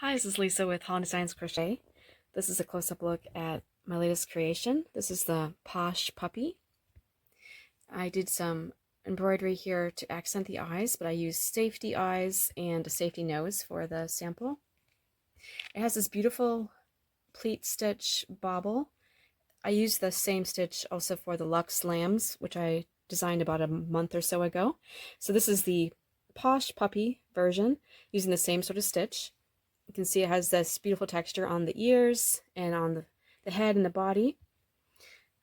Hi, this is Lisa with Holland Designs Crochet. This is a close-up look at my latest creation. This is the Posh puppy. I did some embroidery here to accent the eyes, but I used safety eyes and a safety nose for the sample. It has this beautiful pleat stitch bobble. I used the same stitch also for the Luxe Lambs, which I designed about a month or so ago. So this is the Posh puppy version using the same sort of stitch. You can see it has this beautiful texture on the ears and on the head and the body.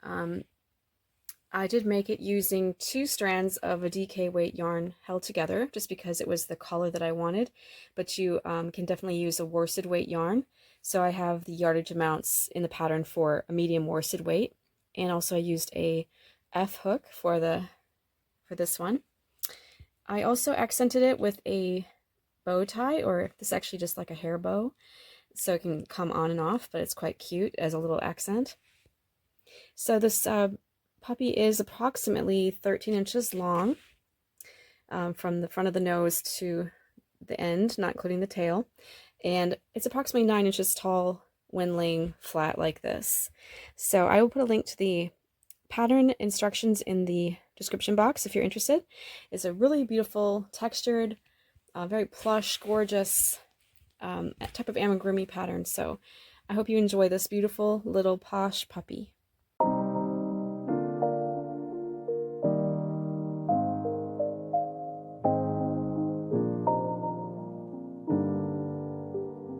I did make it using 2 strands of a DK weight yarn held together just because it was the color that I wanted, but you can definitely use a worsted weight yarn. So I have the yardage amounts in the pattern for a medium worsted weight, and also I used a F hook for this one. I also accented it with a bow tie, or this is actually just like a hair bow, so it can come on and off, but it's quite cute as a little accent. So this puppy is approximately 13 inches long from the front of the nose to the end, not including the tail, and it's approximately 9 inches tall when laying flat like this. So I will put a link to the pattern instructions in the description box if you're interested. It's a really beautiful textured, very plush, gorgeous type of amigurumi pattern. So I hope you enjoy this beautiful little Posh puppy.